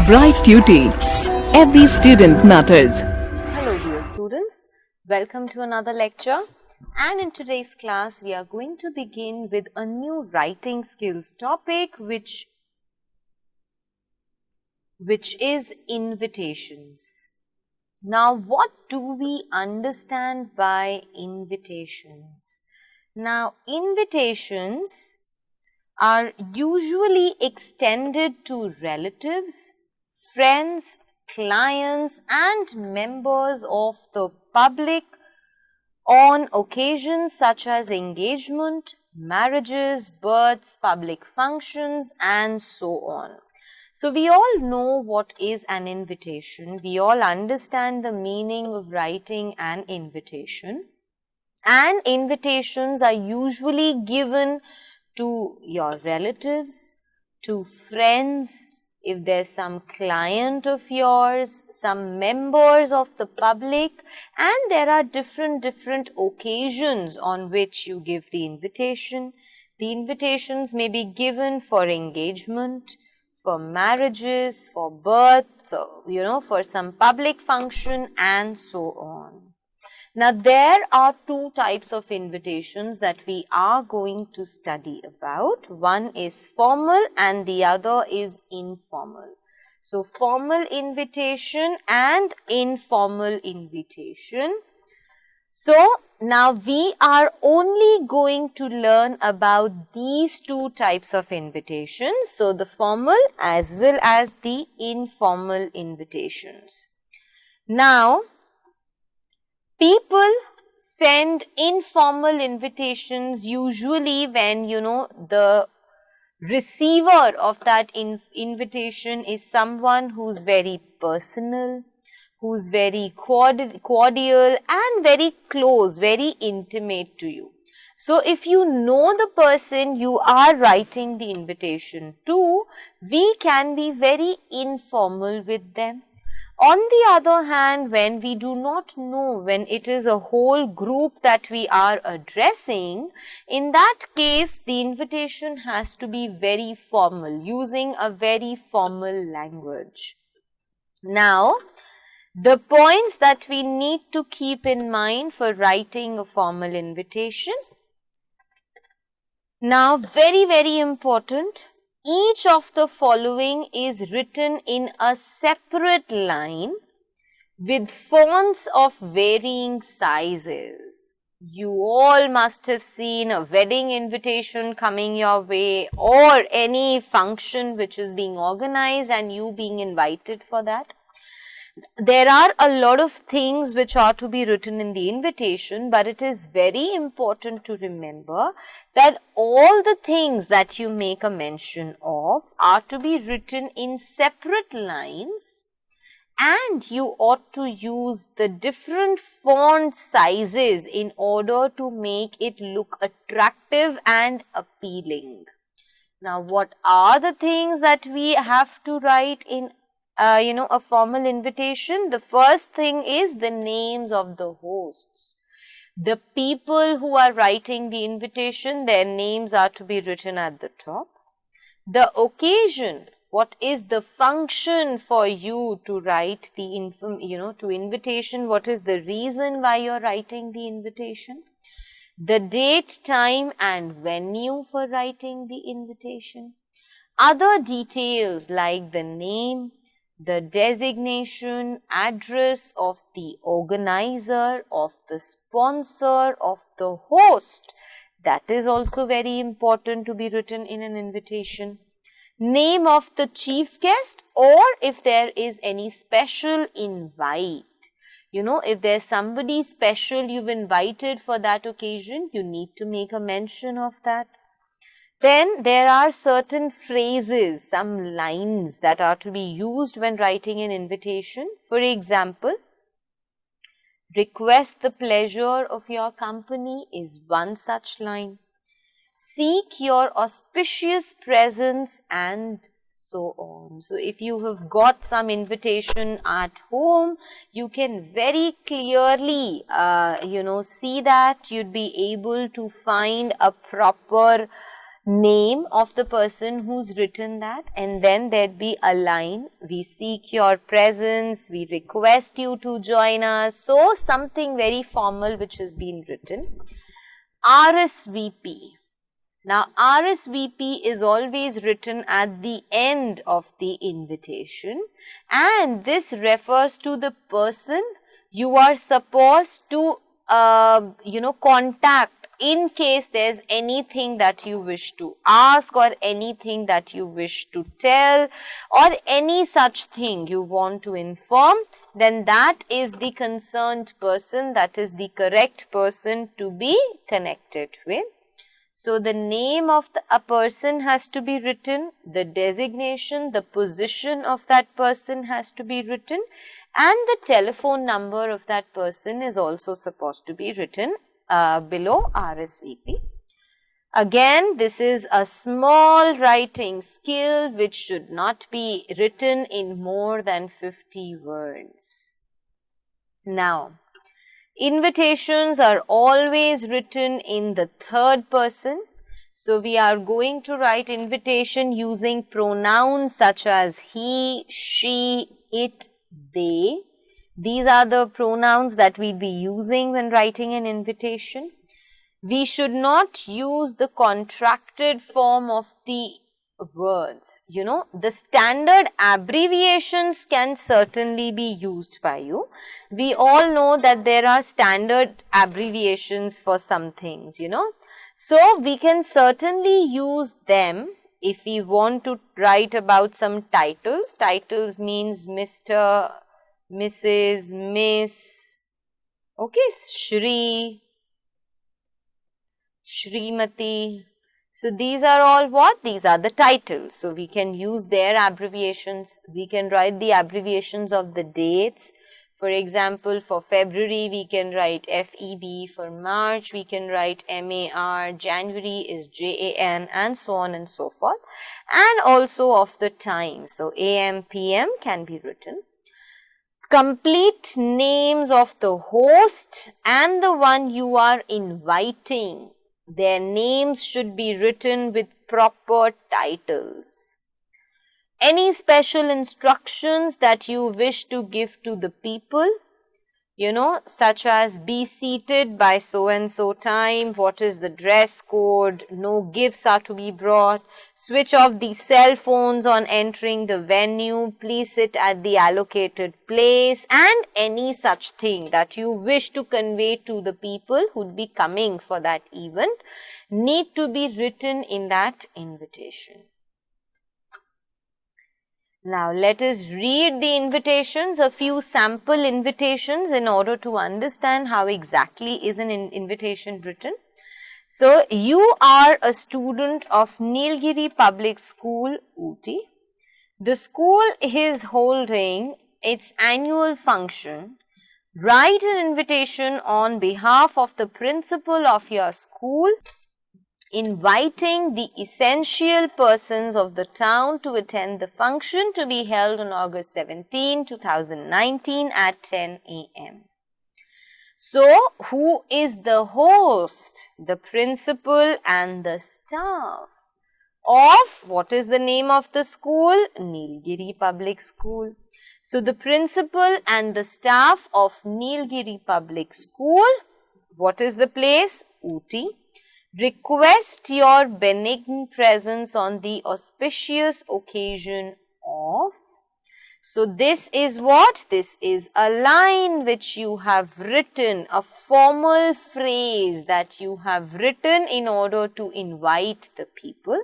Bright Tuty. Every student matters. Hello dear students, welcome to another lecture, and in today's class we are going to begin with a new writing skills topic which is invitations. Now what do we understand by invitations? Now invitations are usually extended to relatives, friends, clients and members of the public on occasions such as engagement, marriages, births, public functions and so on. So we all know what is an invitation. We all understand the meaning of writing an invitation, and invitations are usually given to your relatives, to friends, if there's some client of yours, some members of the public, and there are different occasions on which you give the invitation. The invitations may be given for engagement, for marriages, for births, for some public function and so on. Now, there are two types of invitations that we are going to study about. One is formal and the other is informal. So, formal invitation and informal invitation. So, now we are only going to learn about these two types of invitations. So, the formal as well as the informal invitations. Now, people send informal invitations usually when the receiver of that invitation is someone who's very personal, who's very cordial and very close, very intimate to you. So, if you know the person you are writing the invitation to, we can be very informal with them. On the other hand, when we do not know, when it is a whole group that we are addressing, in that case, the invitation has to be very formal, using a very formal language. Now, the points that we need to keep in mind for writing a formal invitation. Now, very important. Each of the following is written in a separate line with fonts of varying sizes. You all must have seen a wedding invitation coming your way or any function which is being organized and you being invited for that. There are a lot of things which are to be written in the invitation, but it is very important to remember that all the things that you make a mention of are to be written in separate lines, and you ought to use the different font sizes in order to make it look attractive and appealing. Now, what are the things that we have to write in a formal invitation? The first thing is the names of the hosts. The people who are writing the invitation, their names are to be written at the top. The occasion, what is the function for you to write the invitation, what is the reason why you're writing the invitation. The date, time and venue for writing the invitation. Other details like the name, the designation, address of the organizer, of the sponsor, of the host, that is also very important to be written in an invitation. Name of the chief guest, or if there is any special invite. If there's somebody special you've invited for that occasion, you need to make a mention of that. Then there are certain phrases, some lines that are to be used when writing an invitation. For example, request the pleasure of your company is one such line. Seek your auspicious presence and so on. So, if you have got some invitation at home, you can very clearly, see that you'd be able to find a proper name of the person who's written that, and then there'd be a line, we seek your presence, we request you to join us. So something very formal which has been written. RSVP. Now RSVP is always written at the end of the invitation, and this refers to the person you are supposed to contact in case there's anything that you wish to ask or anything that you wish to tell or any such thing you want to inform, then that is the concerned person, that is the correct person to be connected with. So the name of a person has to be written, the designation, the position of that person has to be written, and the telephone number of that person is also supposed to be written below RSVP. Again, this is a small writing skill which should not be written in more than 50 words. Now, invitations are always written in the third person. So we are going to write invitation using pronouns such as he, she, it, they. These are the pronouns that we'll be using when writing an invitation. We should not use the contracted form of the words. The standard abbreviations can certainly be used by you. We all know that there are standard abbreviations for some things, So we can certainly use them if we want to write about some titles. Titles means Mr., Mrs., Miss, okay, Shri, Shrimati. So these are all what? These are the titles. So we can use their abbreviations. We can write the abbreviations of the dates. For example, for February we can write FEB, for March we can write MAR, January is JAN, and so on and so forth. And also of the time. So AM, PM can be written. Complete names of the host and the one you are inviting. Their names should be written with proper titles. Any special instructions that you wish to give to the people, such as be seated by so and so time, what is the dress code, no gifts are to be brought, switch off the cell phones on entering the venue, please sit at the allocated place, and any such thing that you wish to convey to the people who would be coming for that event need to be written in that invitation. Now let us read the invitations, a few sample invitations in order to understand how exactly is an invitation written. So you are a student of Nilgiri Public School, Ooty. The school is holding its annual function. Write an invitation on behalf of the principal of your school, inviting the essential persons of the town to attend the function to be held on August 17, 2019 at 10 a.m. So, who is the host? The principal and the staff of, what is the name of the school? Nilgiri Public School. So, the principal and the staff of Nilgiri Public School, what is the place? Ooty. Request your benign presence on the auspicious occasion of. So this is what? This is a line which you have written, a formal phrase that you have written in order to invite the people.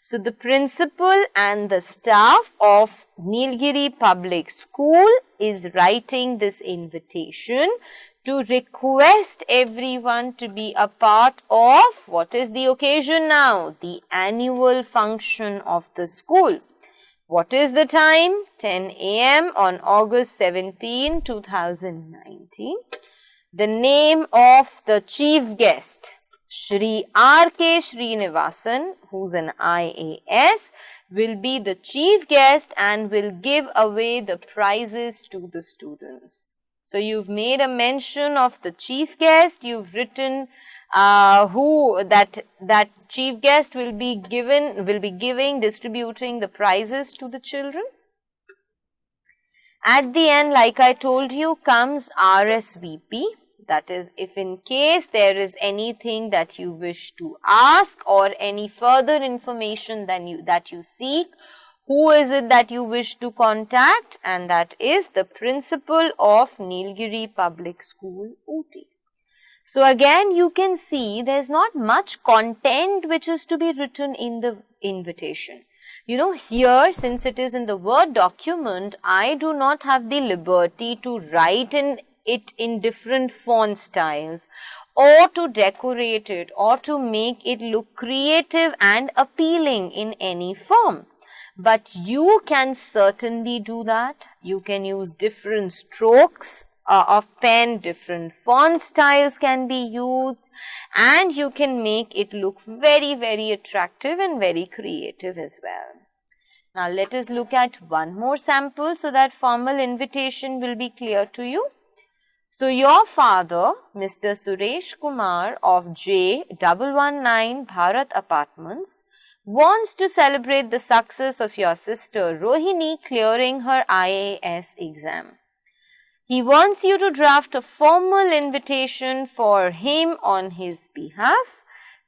So the principal and the staff of Nilgiri Public School is writing this invitation to request everyone to be a part of, what is the occasion now? The annual function of the school. What is the time? 10 a.m. on August 17, 2019. The name of the chief guest, Shri R.K. Srinivasan, who's an IAS, will be the chief guest and will give away the prizes to the students. So you've made a mention of the chief guest, you've written that chief guest will be distributing the prizes to the children. At the end, like I told you, comes RSVP. That is, if in case there is anything that you wish to ask or any further information that you seek, who is it that you wish to contact? And that is the principal of Nilgiri Public School, Ooty. So again, you can see there is not much content which is to be written in the invitation. You know, here, since it is in the Word document, I do not have the liberty to write it in different font styles, or to decorate it, or to make it look creative and appealing in any form. But you can certainly do that. You can use different strokes of pen, different font styles can be used, and you can make it look very, very attractive and very creative as well. Now, let us look at one more sample so that formal invitation will be clear to you. So, your father, Mr. Suresh Kumar of J119 Bharat Apartments, wants to celebrate the success of your sister Rohini clearing her IAS exam. He wants you to draft a formal invitation for him on his behalf.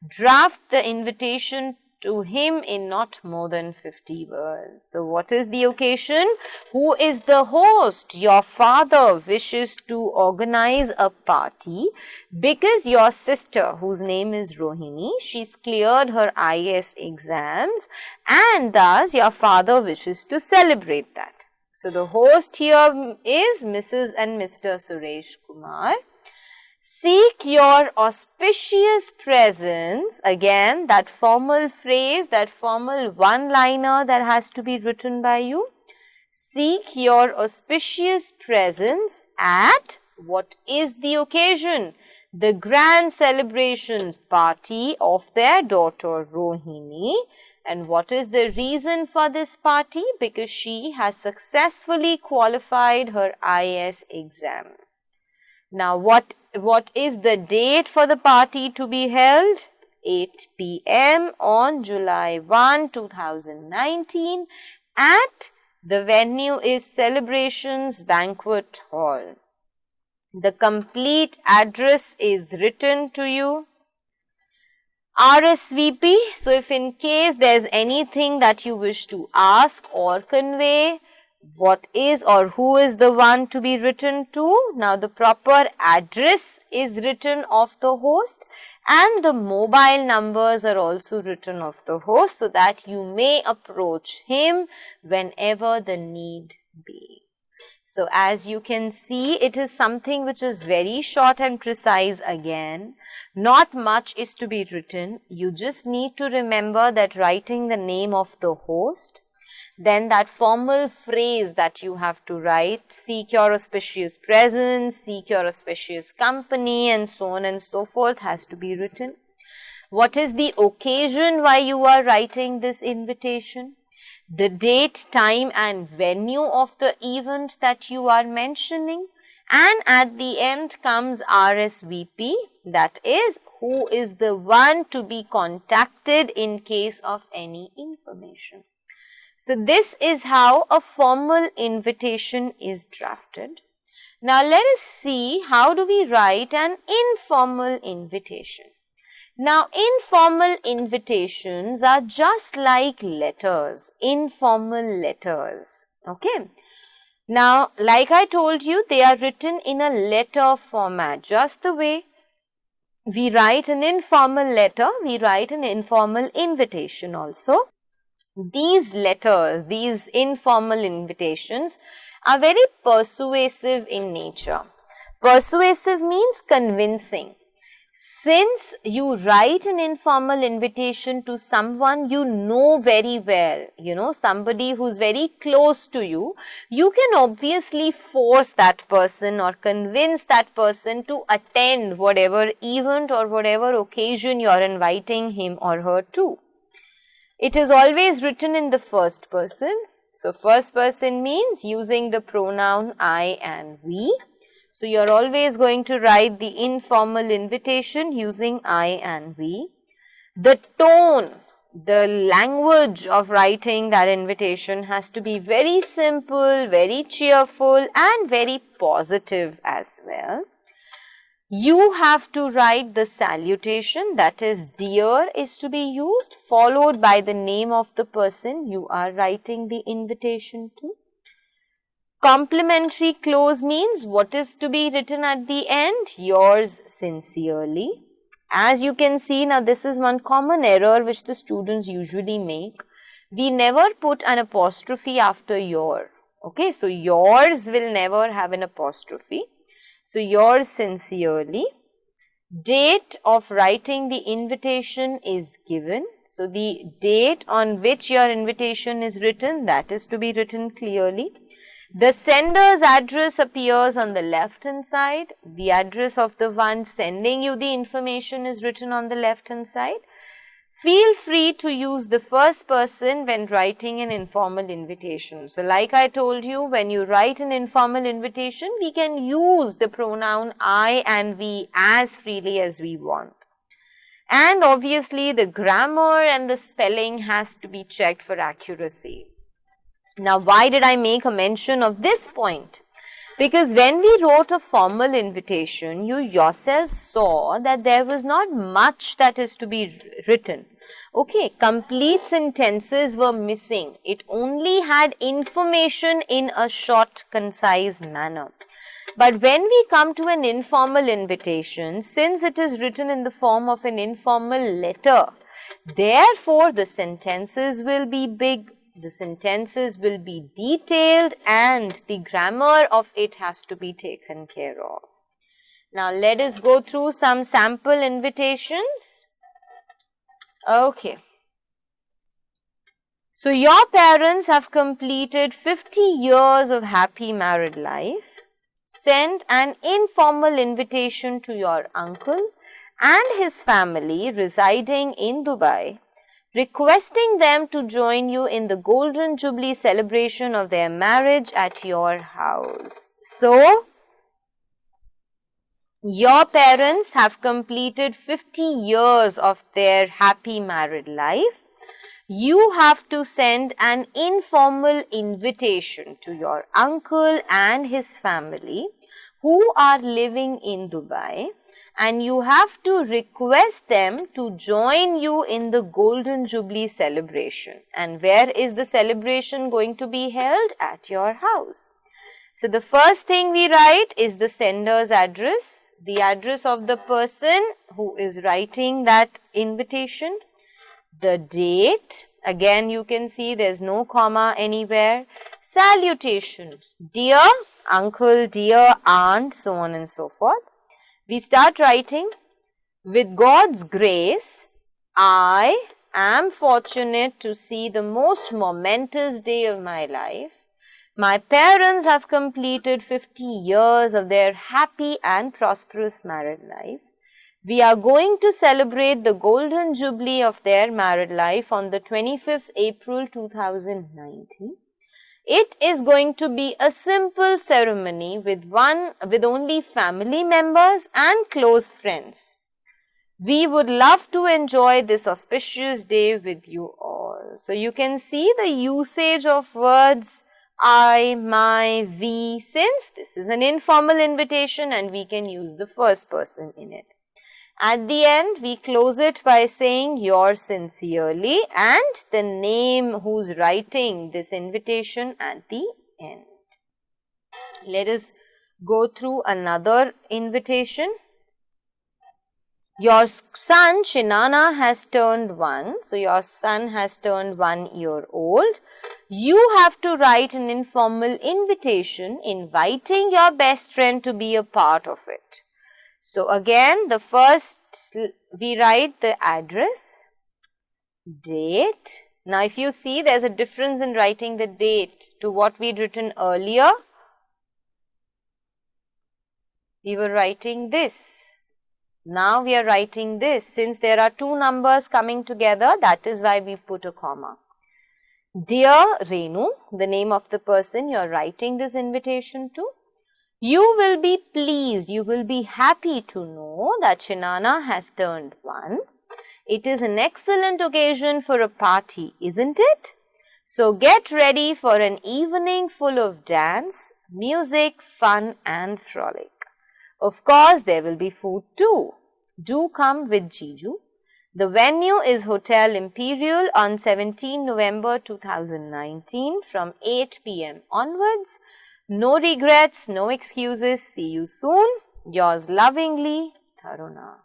Draft the invitation to him in not more than 50 words. So, what is the occasion? Who is the host? Your father wishes to organize a party because your sister, whose name is Rohini, she's cleared her IAS exams, and thus your father wishes to celebrate that. So, the host here is Mrs. and Mr. Suresh Kumar. Seek your auspicious presence. Again, that formal phrase, that formal one-liner that has to be written by you. Seek your auspicious presence at, what is the occasion? The grand celebration party of their daughter Rohini. And what is the reason for this party? Because she has successfully qualified her IAS exam. Now, what is the date for the party to be held? 8 p.m. on July 1, 2019 at the venue is Celebrations Banquet Hall. The complete address is written to you. RSVP, so if in case there is anything that you wish to ask or convey, what is or who is the one to be written to? Now, the proper address is written of the host, and the mobile numbers are also written of the host so that you may approach him whenever the need be. So, as you can see, it is something which is very short and precise again. Not much is to be written. You just need to remember that writing the name of the host, then that formal phrase that you have to write, seek your auspicious presence, seek your auspicious company, and so on and so forth has to be written. What is the occasion why you are writing this invitation? The date, time and venue of the event that you are mentioning, and at the end comes RSVP, that is, who is the one to be contacted in case of any information. So, this is how a formal invitation is drafted. Now, let us see how do we write an informal invitation. Now, informal invitations are just like letters, informal letters, okay. Now, like I told you, they are written in a letter format, just the way we write an informal letter, we write an informal invitation also. These letters, these informal invitations are very persuasive in nature. Persuasive means convincing. Since you write an informal invitation to someone you know very well, somebody who's very close to you, you can obviously force that person or convince that person to attend whatever event or whatever occasion you are inviting him or her to. It is always written in the first person. So, first person means using the pronoun I and we. So you're always going to write the informal invitation using I and we. The tone, the language of writing that invitation has to be very simple, very cheerful, and very positive as well. You have to write the salutation, that is dear is to be used, followed by the name of the person you are writing the invitation to. Complimentary close means what is to be written at the end? Yours sincerely. As you can see, now this is one common error which the students usually make. We never put an apostrophe after your. Okay, so yours will never have an apostrophe. So yours sincerely. Date of writing the invitation is given. So the date on which your invitation is written, that is to be written clearly. The sender's address appears on the left hand side. The address of the one sending you the information is written on the left hand side. Feel free to use the first person when writing an informal invitation. So like I told you, when you write an informal invitation, we can use the pronoun I and we as freely as we want. And obviously the grammar and the spelling has to be checked for accuracy. Now why did I make a mention of this point? Because when we wrote a formal invitation, you yourself saw that there was not much that is to be written. Okay, complete sentences were missing. It only had information in a short, concise manner. But when we come to an informal invitation, since it is written in the form of an informal letter, therefore the sentences will be big. The sentences will be detailed and the grammar of it has to be taken care of. Now let us go through some sample invitations. Okay. So your parents have completed 50 years of happy married life. Send an informal invitation to your uncle and his family residing in Dubai, requesting them to join you in the Golden Jubilee celebration of their marriage at your house. So, your parents have completed 50 years of their happy married life. You have to send an informal invitation to your uncle and his family who are living in Dubai, and you have to request them to join you in the Golden Jubilee celebration. And where is the celebration going to be held? At your house. So the first thing we write is the sender's address, the address of the person who is writing that invitation, the date, again you can see there is no comma anywhere, salutation, dear uncle, dear aunt, so on and so forth. We start writing, with God's grace, I am fortunate to see the most momentous day of my life. My parents have completed 50 years of their happy and prosperous married life. We are going to celebrate the Golden Jubilee of their married life on the 25th April 2019. It is going to be a simple ceremony with only family members and close friends. We would love to enjoy this auspicious day with you all. So you can see the usage of words I, my, we, since this is an informal invitation and we can use the first person in it. At the end, we close it by saying yours sincerely and the name who's writing this invitation at the end. Let us go through another invitation. Your son Shinana has turned 1. So, your son has turned 1 year old. You have to write an informal invitation inviting your best friend to be a part of it. So, again the first we write the address, date. Now, if you see there is a difference in writing the date to what we had written earlier. We were writing this. Now, we are writing this. Since there are two numbers coming together, that is why we put a comma. Dear Renu, the name of the person you are writing this invitation to. You will be pleased, you will be happy to know that Shinana has turned 1. It is an excellent occasion for a party, isn't it? So get ready for an evening full of dance, music, fun and frolic. Of course, there will be food too. Do come with Jiju. The venue is Hotel Imperial on 17 November 2019 from 8 p.m. onwards. No regrets, no excuses. See you soon. Yours lovingly, Taruna.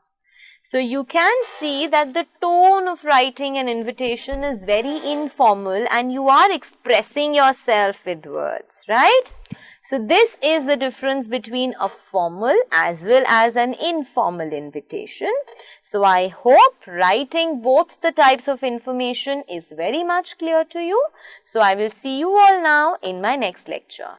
So you can see that the tone of writing an invitation is very informal and you are expressing yourself with words, right? So this is the difference between a formal as well as an informal invitation. So I hope writing both the types of information is very much clear to you. So I will see you all now in my next lecture.